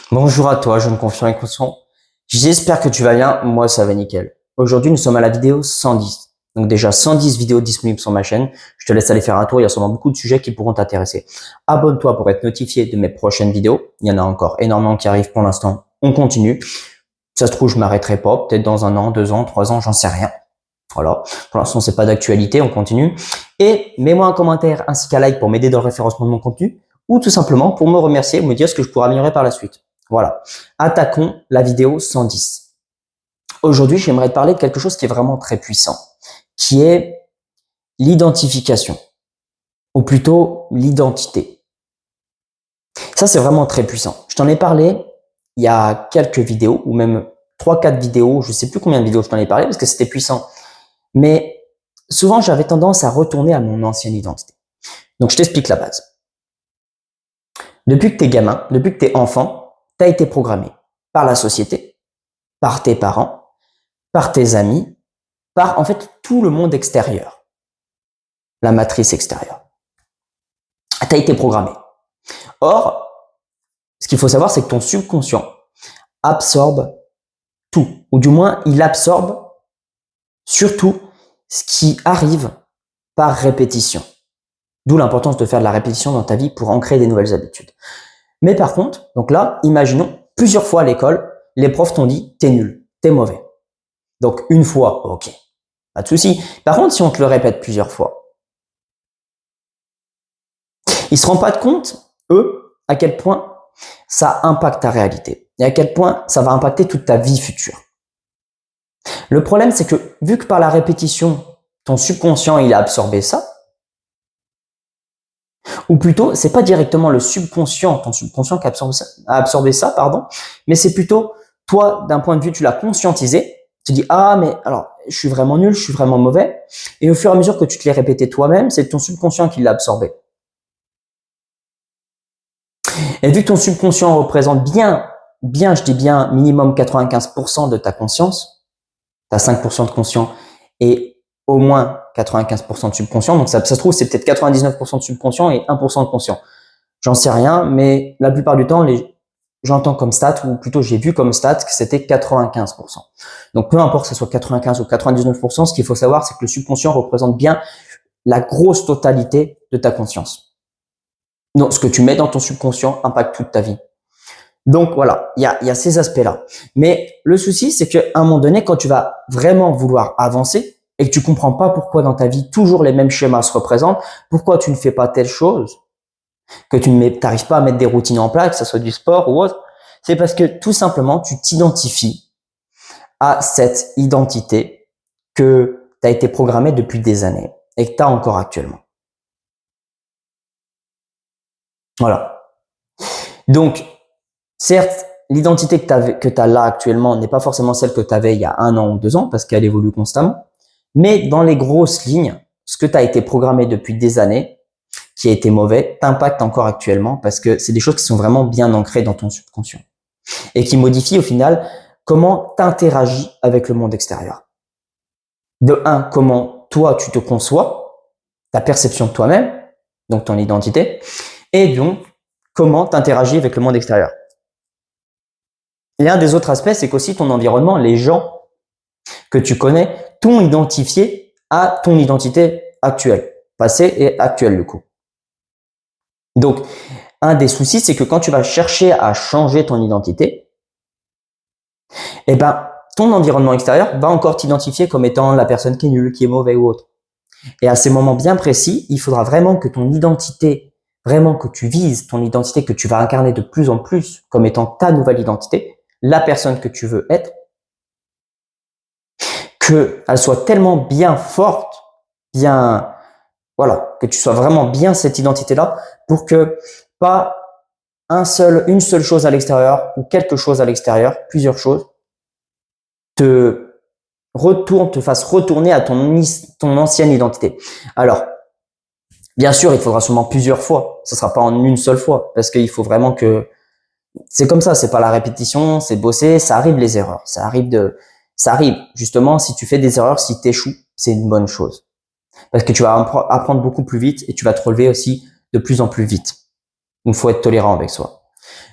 Bonjour à toi, jeune confiant et conscient. J'espère que tu vas bien. Moi, ça va nickel. Aujourd'hui, nous sommes à la vidéo 110. Donc déjà 110 vidéos disponibles sur ma chaîne. Je te laisse aller faire un tour. Il y a sûrement beaucoup de sujets qui pourront t'intéresser. Abonne-toi pour être notifié de mes prochaines vidéos. Il y en a encore énormément qui arrivent pour l'instant. On continue. Ça se trouve, je m'arrêterai pas. Peut-être dans 1 an, 2 ans, 3 ans, j'en sais rien. Voilà. Pour l'instant, c'est pas d'actualité. On continue. Et mets-moi un commentaire ainsi qu'un like pour m'aider dans le référencement de mon contenu ou tout simplement pour me remercier ou me dire ce que je pourrais améliorer par la suite. Voilà. Attaquons la vidéo 110. Aujourd'hui, j'aimerais te parler de quelque chose qui est vraiment très puissant, qui est l'identification, ou plutôt l'identité. Ça, c'est vraiment très puissant. Je t'en ai parlé il y a quelques vidéos, ou même 3-4 vidéos, je ne sais plus combien de vidéos je t'en ai parlé, parce que c'était puissant. Mais souvent, j'avais tendance à retourner à mon ancienne identité. Donc, je t'explique la base. Depuis que tu es gamin, depuis que tu es enfant, tu as été programmé par la société, par tes parents, par tes amis, par en fait tout le monde extérieur, la matrice extérieure. Tu as été programmé. Or, ce qu'il faut savoir, c'est que ton subconscient absorbe tout, ou du moins il absorbe surtout ce qui arrive par répétition. D'où l'importance de faire de la répétition dans ta vie pour ancrer des nouvelles habitudes. Mais par contre, donc là, imaginons plusieurs fois à l'école, les profs t'ont dit t'es nul, t'es mauvais. Donc une fois, ok, pas de souci. Par contre, si on te le répète plusieurs fois, ils se rendent pas compte, eux, à quel point ça impacte ta réalité et à quel point ça va impacter toute ta vie future. Le problème, c'est que vu que par la répétition, ton subconscient, il a absorbé ça, ou plutôt, c'est pas directement le subconscient, ton subconscient qui a absorbé ça, pardon, mais c'est plutôt toi, d'un point de vue, tu l'as conscientisé, tu dis, ah, mais alors, je suis vraiment nul, je suis vraiment mauvais, et au fur et à mesure que tu te l'es répété toi-même, c'est ton subconscient qui l'a absorbé. Et vu que ton subconscient représente bien, je dis bien, minimum 95% de ta conscience, tu as 5% de conscient et au moins 95% de subconscient, donc ça se trouve, c'est peut-être 99% de subconscient et 1% de conscient. J'en sais rien, mais la plupart du temps, j'entends comme stat, ou plutôt j'ai vu comme stat que c'était 95%. Donc peu importe que ce soit 95 ou 99%, ce qu'il faut savoir, c'est que le subconscient représente bien la grosse totalité de ta conscience. Donc ce que tu mets dans ton subconscient impacte toute ta vie. Donc voilà, il y a ces aspects-là. Mais le souci, c'est qu'à un moment donné, quand tu vas vraiment vouloir avancer et que tu comprends pas pourquoi dans ta vie toujours les mêmes schémas se représentent, pourquoi tu ne fais pas telle chose, que tu n'arrives pas à mettre des routines en place, que ce soit du sport ou autre, c'est parce que tout simplement, tu t'identifies à cette identité que tu as été programmé depuis des années et que tu as encore actuellement. Voilà. Donc, certes, l'identité que tu as là actuellement n'est pas forcément celle que tu avais il y a 1 an ou 2 ans parce qu'elle évolue constamment. Mais dans les grosses lignes, ce que tu as été programmé depuis des années, qui a été mauvais, t'impacte encore actuellement parce que c'est des choses qui sont vraiment bien ancrées dans ton subconscient et qui modifient au final comment tu interagis avec le monde extérieur. De un, comment toi tu te conçois, ta perception de toi-même, donc ton identité, et donc comment tu interagis avec le monde extérieur. Et un des autres aspects, c'est qu'aussi ton environnement, les gens que tu connais, t'ont identifié à ton identité actuelle, passée et actuelle du coup. Donc, un des soucis, c'est que quand tu vas chercher à changer ton identité, eh ben, ton environnement extérieur va encore t'identifier comme étant la personne qui est nulle, qui est mauvaise ou autre. Et à ces moments bien précis, il faudra vraiment que ton identité, vraiment que tu vises ton identité, que tu vas incarner de plus en plus comme étant ta nouvelle identité, la personne que tu veux être, qu'elle soit tellement bien forte, bien, voilà, que tu sois vraiment bien cette identité-là pour que pas une seule chose à l'extérieur ou quelque chose à l'extérieur, plusieurs choses, te fasse retourner à ton ancienne identité. Alors, bien sûr, il faudra sûrement plusieurs fois. Ce sera pas en une seule fois parce qu'il faut vraiment que c'est comme ça, c'est pas la répétition, c'est bosser, ça arrive les erreurs, ça arrive. Justement, si tu fais des erreurs, si tu échoues, c'est une bonne chose. Parce que tu vas apprendre beaucoup plus vite et tu vas te relever aussi de plus en plus vite. Donc, faut être tolérant avec soi.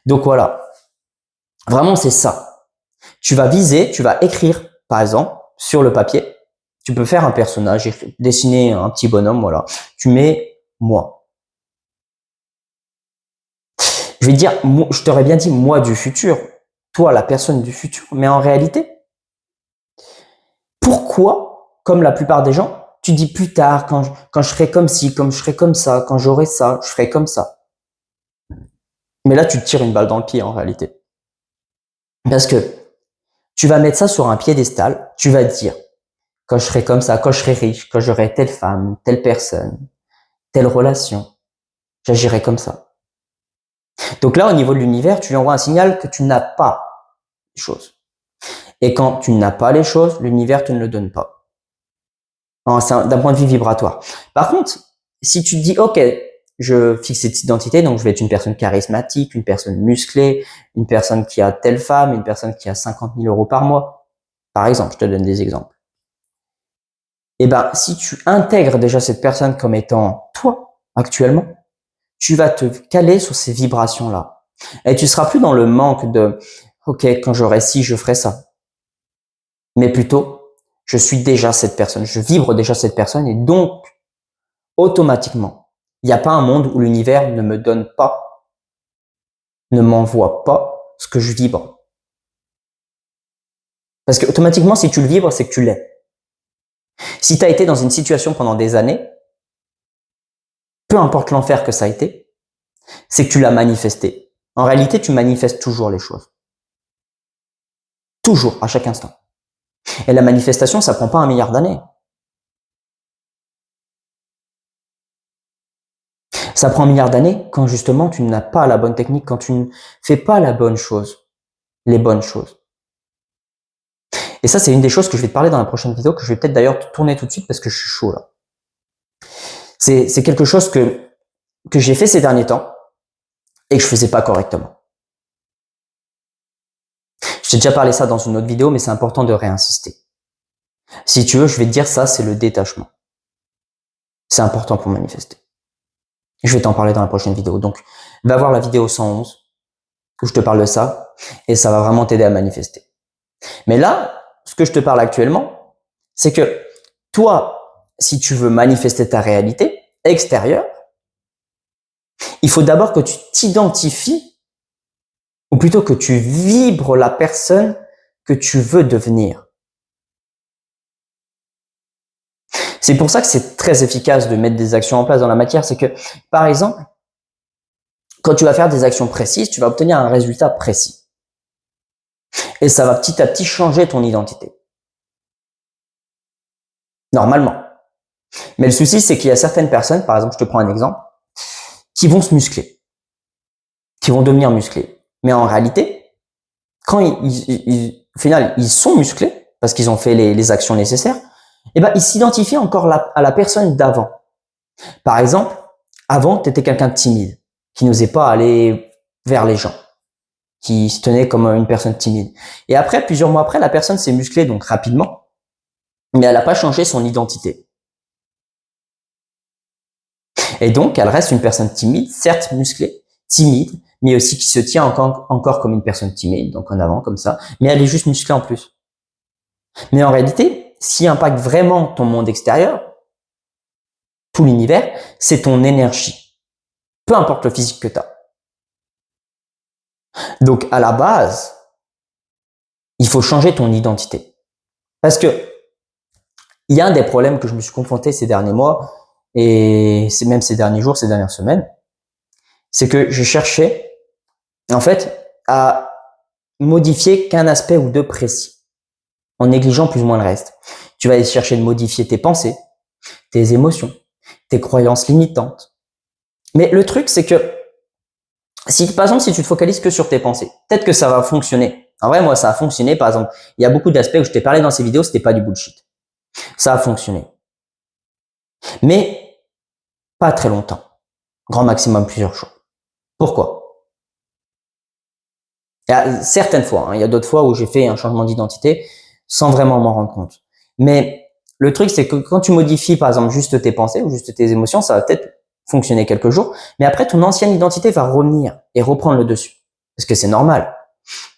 Donc voilà. Vraiment, c'est ça. Tu vas viser, tu vas écrire, par exemple, sur le papier. Tu peux faire un personnage, dessiner un petit bonhomme, voilà. Tu mets moi. Je vais te dire, je t'aurais bien dit moi du futur, toi la personne du futur, mais en réalité, pourquoi, comme la plupart des gens, tu dis plus tard, quand je serai comme ci, comme je serai comme ça, quand j'aurai ça, je ferai comme ça. Mais là, tu te tires une balle dans le pied en réalité. Parce que tu vas mettre ça sur un piédestal, tu vas te dire, quand je serai comme ça, quand je serai riche, quand j'aurai telle femme, telle personne, telle relation, j'agirai comme ça. Donc là, au niveau de l'univers, tu lui envoies un signal que tu n'as pas les choses. Et quand tu n'as pas les choses, l'univers te ne le donne pas. C'est d'un point de vue vibratoire. Par contre, si tu te dis, OK, je fixe cette identité, donc je vais être une personne charismatique, une personne musclée, une personne qui a telle femme, une personne qui a 50 000 euros par mois. Par exemple, je te donne des exemples. Eh ben, si tu intègres déjà cette personne comme étant toi, actuellement, tu vas te caler sur ces vibrations-là. Et tu seras plus dans le manque de, OK, quand j'aurai ci, je ferai ça. Mais plutôt, je suis déjà cette personne, je vibre déjà cette personne et donc, automatiquement, il n'y a pas un monde où l'univers ne me donne pas, ne m'envoie pas ce que je vibre. Parce que automatiquement, si tu le vibres, c'est que tu l'es. Si tu as été dans une situation pendant des années, peu importe l'enfer que ça a été, c'est que tu l'as manifesté. En réalité, tu manifestes toujours les choses. Toujours, à chaque instant. Et la manifestation, ça prend pas 1 milliard d'années. Ça prend 1 milliard d'années quand justement tu n'as pas la bonne technique, quand tu ne fais pas la bonne chose, les bonnes choses. Et ça, c'est une des choses que je vais te parler dans la prochaine vidéo, que je vais peut-être d'ailleurs tourner tout de suite parce que je suis chaud là. C'est quelque chose que j'ai fait ces derniers temps et que je faisais pas correctement. Je t'ai déjà parlé ça dans une autre vidéo, mais c'est important de réinsister. Si tu veux, je vais te dire ça, c'est le détachement. C'est important pour manifester. Je vais t'en parler dans la prochaine vidéo. Donc, va voir la vidéo 111 où je te parle de ça et ça va vraiment t'aider à manifester. Mais là, ce que je te parle actuellement, c'est que toi, si tu veux manifester ta réalité extérieure, il faut d'abord que tu t'identifies, ou plutôt que tu vibres la personne que tu veux devenir. C'est pour ça que c'est très efficace de mettre des actions en place dans la matière. C'est que, par exemple, quand tu vas faire des actions précises, tu vas obtenir un résultat précis. Et ça va petit à petit changer ton identité. Normalement. Mais le souci, c'est qu'il y a certaines personnes, par exemple, je te prends un exemple, qui vont se muscler, qui vont devenir musclés. Mais en réalité, quand au final, ils sont musclés, parce qu'ils ont fait les actions nécessaires, eh ben, ils s'identifient encore à la personne d'avant. Par exemple, avant, tu étais quelqu'un de timide, qui n'osait pas aller vers les gens, qui se tenait comme une personne timide. Et après, plusieurs mois après, la personne s'est musclée donc rapidement, mais elle n'a pas changé son identité. Et donc, elle reste une personne timide, certes musclée, timide, mais aussi qui se tient encore comme une personne timide, donc en avant, comme ça, mais elle est juste musclée en plus. Mais en réalité, ce qui impacte vraiment ton monde extérieur, tout l'univers, c'est ton énergie. Peu importe le physique que tu as. Donc, à la base, il faut changer ton identité. Parce que, il y a un des problèmes que je me suis confronté ces derniers mois, et c'est même ces derniers jours, ces dernières semaines, c'est que je cherchais, en fait, à modifier qu'un aspect ou deux précis, en négligeant plus ou moins le reste. Tu vas aller chercher de modifier tes pensées, tes émotions, tes croyances limitantes. Mais le truc, c'est que, par exemple, si tu te focalises que sur tes pensées, peut-être que ça va fonctionner. En vrai, moi, ça a fonctionné. Par exemple, il y a beaucoup d'aspects où je t'ai parlé dans ces vidéos, c'était pas du bullshit. Ça a fonctionné. Mais pas très longtemps. Grand maximum plusieurs jours. Pourquoi? Il y a certaines fois, il y a d'autres fois où j'ai fait un changement d'identité sans vraiment m'en rendre compte. Mais le truc, c'est que quand tu modifies, par exemple, juste tes pensées ou juste tes émotions, ça va peut-être fonctionner quelques jours, mais après, ton ancienne identité va revenir et reprendre le dessus. Parce que c'est normal.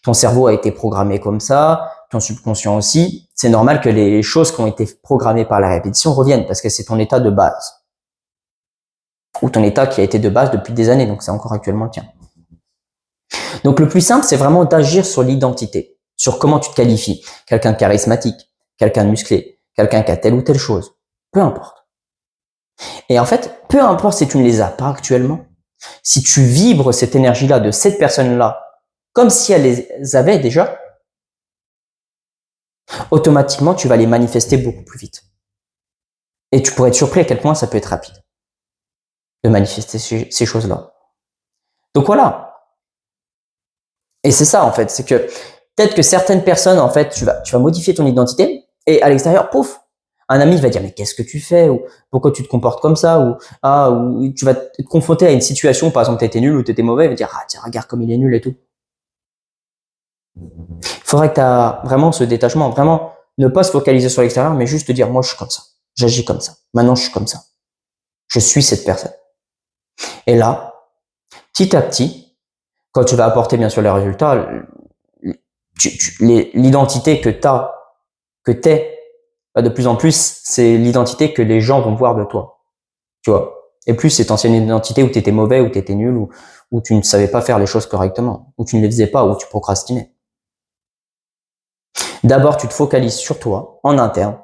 Ton cerveau a été programmé comme ça, ton subconscient aussi. C'est normal que les choses qui ont été programmées par la répétition reviennent parce que c'est ton état de base. Ou ton état qui a été de base depuis des années, donc c'est encore actuellement le tien. Donc le plus simple, c'est vraiment d'agir sur l'identité, sur comment tu te qualifies. Quelqu'un de charismatique, quelqu'un de musclé, quelqu'un qui a telle ou telle chose. Peu importe. Et en fait, peu importe si tu ne les as pas actuellement, si tu vibres cette énergie-là de cette personne-là comme si elle les avait déjà, automatiquement, tu vas les manifester beaucoup plus vite. Et tu pourrais être surpris à quel point ça peut être rapide de manifester ces choses-là. Donc voilà. Et c'est ça, en fait. C'est que peut-être que certaines personnes, en fait, tu vas modifier ton identité et à l'extérieur, pouf, un ami va dire, mais qu'est-ce que tu fais? Ou pourquoi tu te comportes comme ça? Ou tu vas te confronter à une situation, par exemple, tu étais nul ou tu étais mauvais, il va dire, ah, tiens, regarde comme il est nul et tout. Il faudrait que tu as vraiment ce détachement, vraiment ne pas se focaliser sur l'extérieur, mais juste te dire, moi, je suis comme ça. J'agis comme ça. Maintenant, je suis comme ça. Je suis cette personne. Et là, petit à petit, quand tu vas apporter bien sûr les résultats, l'identité que t'es, de plus en plus, c'est l'identité que les gens vont voir de toi. Tu vois. Et plus cette ancienne identité où tu étais mauvais, où tu étais nul, où tu ne savais pas faire les choses correctement, où tu ne les faisais pas, où tu procrastinais. D'abord, tu te focalises sur toi, en interne,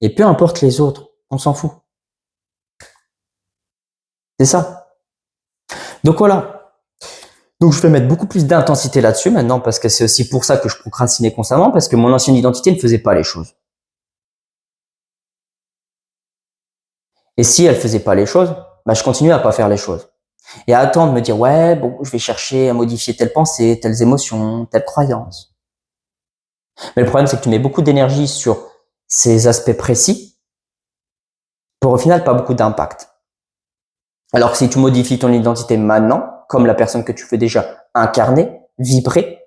et peu importe les autres, on s'en fout. C'est ça. Donc voilà. Donc je vais mettre beaucoup plus d'intensité là-dessus maintenant parce que c'est aussi pour ça que je procrastinais constamment parce que mon ancienne identité ne faisait pas les choses. Et si elle faisait pas les choses, bah je continuais à pas faire les choses. Et à attendre de me dire ouais, bon, je vais chercher à modifier telle pensée, telles émotions, telle croyance. Mais le problème c'est que tu mets beaucoup d'énergie sur ces aspects précis pour au final pas beaucoup d'impact. Alors que si tu modifies ton identité maintenant, comme la personne que tu veux déjà incarner, vibrer,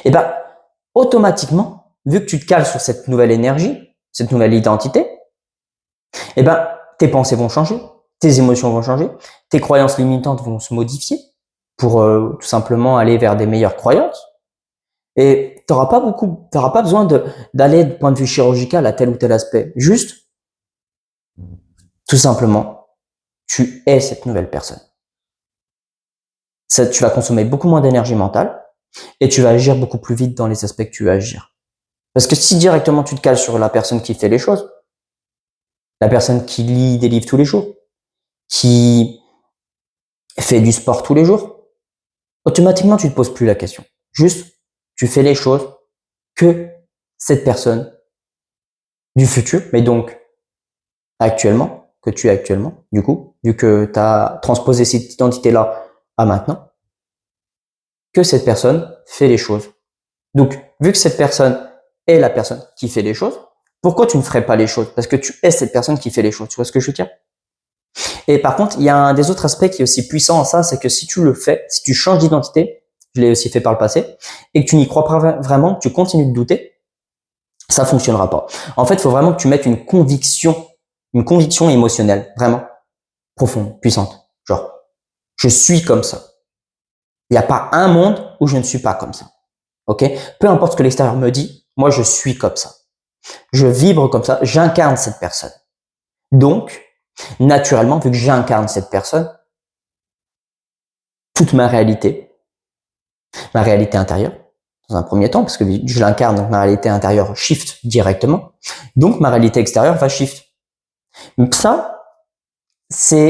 et ben automatiquement, vu que tu te cales sur cette nouvelle énergie, cette nouvelle identité, et ben tes pensées vont changer, tes émotions vont changer, tes croyances limitantes vont se modifier pour tout simplement aller vers des meilleures croyances. Et t'auras pas besoin d'aller de point de vue chirurgical à tel ou tel aspect. Juste, tout simplement, tu es cette nouvelle personne. Ça, tu vas consommer beaucoup moins d'énergie mentale et tu vas agir beaucoup plus vite dans les aspects que tu veux agir. Parce que si directement tu te cales sur la personne qui fait les choses, la personne qui lit des livres tous les jours, qui fait du sport tous les jours, automatiquement tu te poses plus la question. Juste, tu fais les choses que cette personne du futur, mais donc actuellement, que tu es actuellement, du coup, vu que tu as transposé cette identité-là à maintenant, que cette personne fait les choses. Donc, vu que cette personne est la personne qui fait les choses, pourquoi tu ne ferais pas les choses? Parce que tu es cette personne qui fait les choses. Tu vois ce que je veux dire? Et par contre, il y a un des autres aspects qui est aussi puissant en ça, c'est que si tu le fais, si tu changes d'identité, je l'ai aussi fait par le passé, et que tu n'y crois pas vraiment, que tu continues de douter, ça fonctionnera pas. En fait, il faut vraiment que tu mettes une conviction émotionnelle, vraiment profonde, puissante. Genre, je suis comme ça. Il n'y a pas un monde où je ne suis pas comme ça. Ok? Peu importe ce que l'extérieur me dit, moi je suis comme ça. Je vibre comme ça, j'incarne cette personne. Donc, naturellement, vu que j'incarne cette personne, toute ma réalité intérieure, dans un premier temps, parce que je l'incarne, donc ma réalité intérieure shift directement, donc ma réalité extérieure va shift. Donc ça,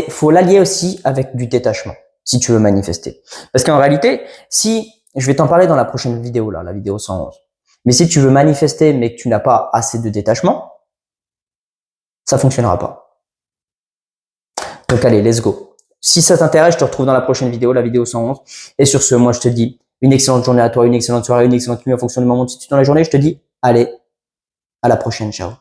faut l'allier aussi avec du détachement, si tu veux manifester. Parce qu'en réalité, je vais t'en parler dans la prochaine vidéo, là, la vidéo 111. Mais si tu veux manifester, mais que tu n'as pas assez de détachement, ça fonctionnera pas. Donc allez, let's go. Si ça t'intéresse, je te retrouve dans la prochaine vidéo, la vidéo 111. Et sur ce, moi je te dis une excellente journée à toi, une excellente soirée, une excellente nuit en fonction du moment où tu es dans la journée. Je te dis, allez, à la prochaine, ciao.